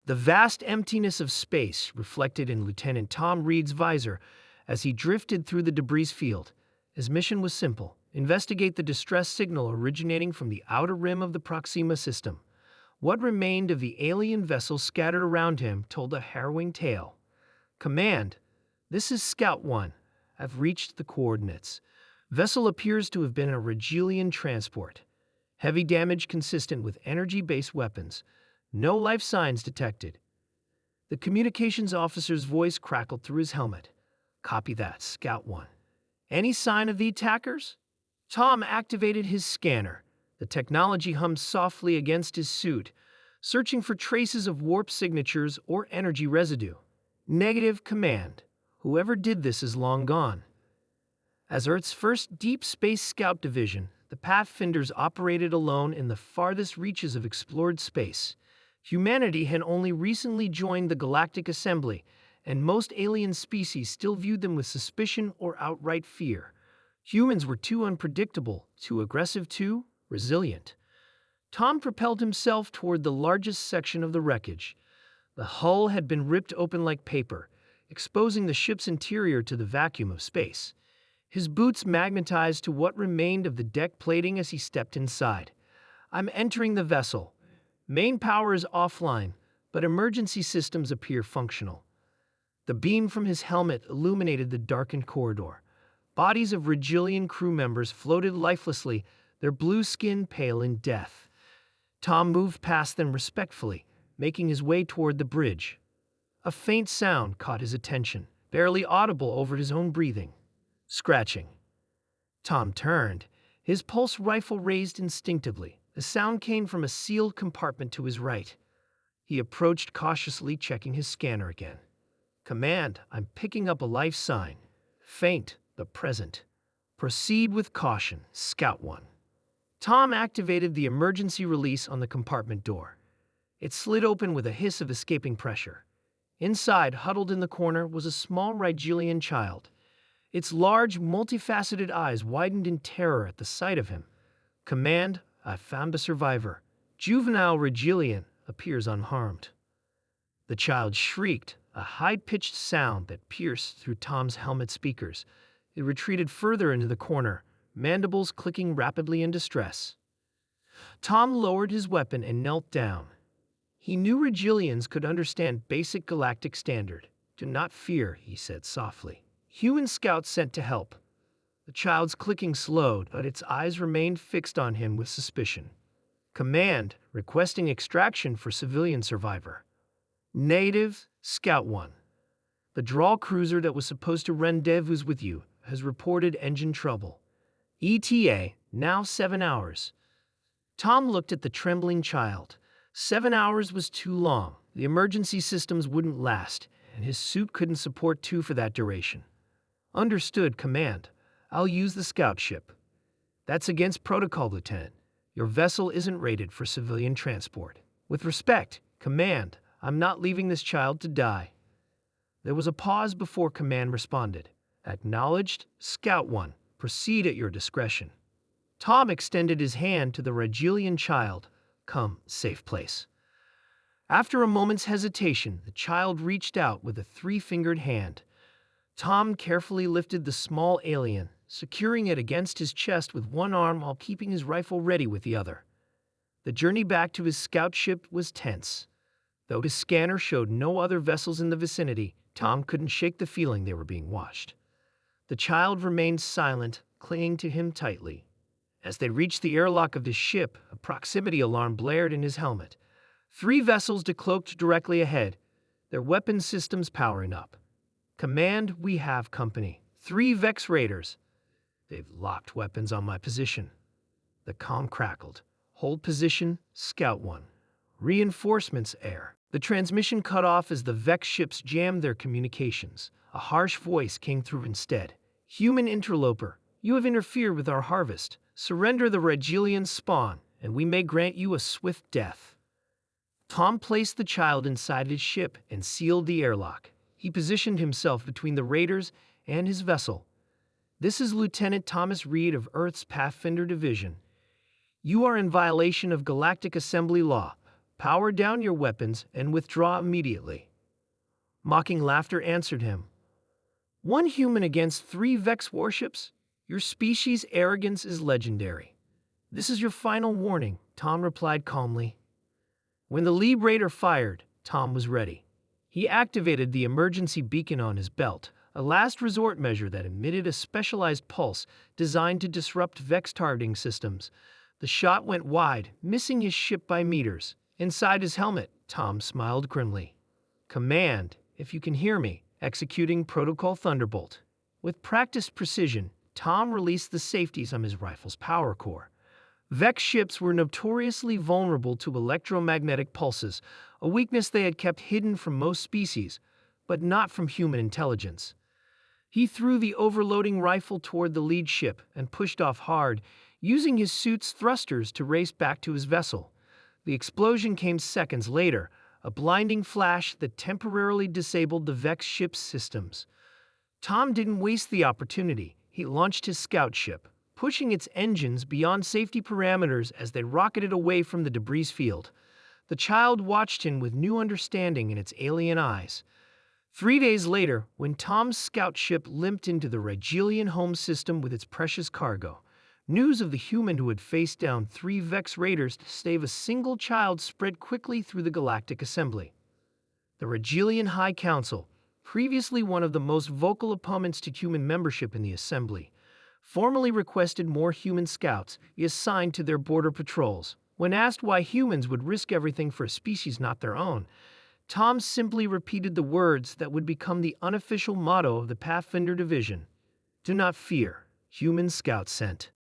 The vast emptiness of space reflected in Lieutenant Tom Reed's visor as he drifted through the debris field. His mission was simple: investigate the distress signal originating from the outer rim of the Proxima system. What remained of the alien vessels scattered around him told a harrowing tale. Command, this is Scout 1. I've reached the coordinates. Vessel appears to have been a Regilian transport. Heavy damage consistent with energy-based weapons. No life signs detected. The communications officer's voice crackled through his helmet. Copy that, Scout 1. Any sign of the attackers? Tom activated his scanner. The technology hummed softly against his suit, searching for traces of warp signatures or energy residue. Negative, Command. Whoever did this is long gone. As Earth's first deep space scout division, the Pathfinders operated alone in the farthest reaches of explored space. Humanity had only recently joined the Galactic Assembly, and most alien species still viewed them with suspicion or outright fear. Humans were too unpredictable, too aggressive, too resilient. Tom propelled himself toward the largest section of the wreckage. The hull had been ripped open like paper, exposing the ship's interior to the vacuum of space. His boots magnetized to what remained of the deck plating as he stepped inside. I'm entering the vessel. Main power is offline, but emergency systems appear functional. The beam from his helmet illuminated the darkened corridor. Bodies of Regilian crew members floated lifelessly, their blue skin pale in death. Tom moved past them respectfully, making his way toward the bridge. A faint sound caught his attention, barely audible over his own breathing. Scratching. Tom turned, his pulse rifle raised instinctively. The sound came from a sealed compartment to his right. He approached cautiously, checking his scanner again. Command, I'm picking up a life sign. Faint, but present. Proceed with caution, Scout 1. Tom activated the emergency release on the compartment door. It slid open with a hiss of escaping pressure. Inside, huddled in the corner, was a small Rigelian child. Its large, multifaceted eyes widened in terror at the sight of him. Command, I've found a survivor. Juvenile Regilian appears unharmed. The child shrieked, a high-pitched sound that pierced through Tom's helmet speakers. It retreated further into the corner, mandibles clicking rapidly in distress. Tom lowered his weapon and knelt down. He knew Regilians could understand basic galactic standard. Do not fear, he said softly. Human scouts sent to help. The child's clicking slowed, but its eyes remained fixed on him with suspicion. Command, requesting extraction for civilian survivor. Native, Scout 1. The Draw cruiser that was supposed to rendezvous with you has reported engine trouble. ETA, now 7 hours. Tom looked at the trembling child. 7 hours was too long. The emergency systems wouldn't last, and his suit couldn't support 2 for that duration. Understood, Command. I'll use the scout ship. That's against protocol, Lieutenant. Your vessel isn't rated for civilian transport. With respect, Command, I'm not leaving this child to die. There was a pause before Command responded. Acknowledged, Scout 1. Proceed at your discretion. Tom extended his hand to the Regilian child. Come, safe place. After a moment's hesitation, the child reached out with a 3-fingered hand. Tom carefully lifted the small alien, securing it against his chest with one arm while keeping his rifle ready with the other. The journey back to his scout ship was tense. Though his scanner showed no other vessels in the vicinity, Tom couldn't shake the feeling they were being watched. The child remained silent, clinging to him tightly. As they reached the airlock of his ship, a proximity alarm blared in his helmet. 3 vessels decloaked directly ahead, their weapon systems powering up. Command, we have company. 3 Vex Raiders. They've locked weapons on my position. The comm crackled. Hold position, Scout 1. Reinforcements, air. The transmission cut off as the Vex ships jammed their communications. A harsh voice came through instead. Human interloper, you have interfered with our harvest. Surrender the Regilian spawn, and we may grant you a swift death. Tom placed the child inside his ship and sealed the airlock. He positioned himself between the raiders and his vessel. This is Lieutenant Thomas Reed of Earth's Pathfinder Division. You are in violation of Galactic Assembly law. Power down your weapons and withdraw immediately. Mocking laughter answered him. One human against 3 Vex warships? Your species' arrogance is legendary. This is your final warning, Tom replied calmly. When the lead raider fired, Tom was ready. He activated the emergency beacon on his belt, a last resort measure that emitted a specialized pulse designed to disrupt Vex targeting systems. The shot went wide, missing his ship by meters. Inside his helmet, Tom smiled grimly. Command, if you can hear me, executing Protocol Thunderbolt. With practiced precision, Tom released the safeties on his rifle's power core. Vex ships were notoriously vulnerable to electromagnetic pulses, a weakness they had kept hidden from most species, but not from human intelligence. He threw the overloading rifle toward the lead ship and pushed off hard, using his suit's thrusters to race back to his vessel. The explosion came seconds later, a blinding flash that temporarily disabled the Vex ship's systems. Tom didn't waste the opportunity. He launched his scout ship, pushing its engines beyond safety parameters as they rocketed away from the debris field. The child watched him with new understanding in its alien eyes. 3 days later, when Tom's scout ship limped into the Rigelian home system with its precious cargo, news of the human who had faced down 3 Vex raiders to save a single child spread quickly through the Galactic Assembly. The Rigelian High Council, previously one of the most vocal opponents to human membership in the Assembly, formally requested more human scouts be assigned to their border patrols. When asked why humans would risk everything for a species not their own, Tom simply repeated the words that would become the unofficial motto of the Pathfinder Division. Do not fear, human scouts sent.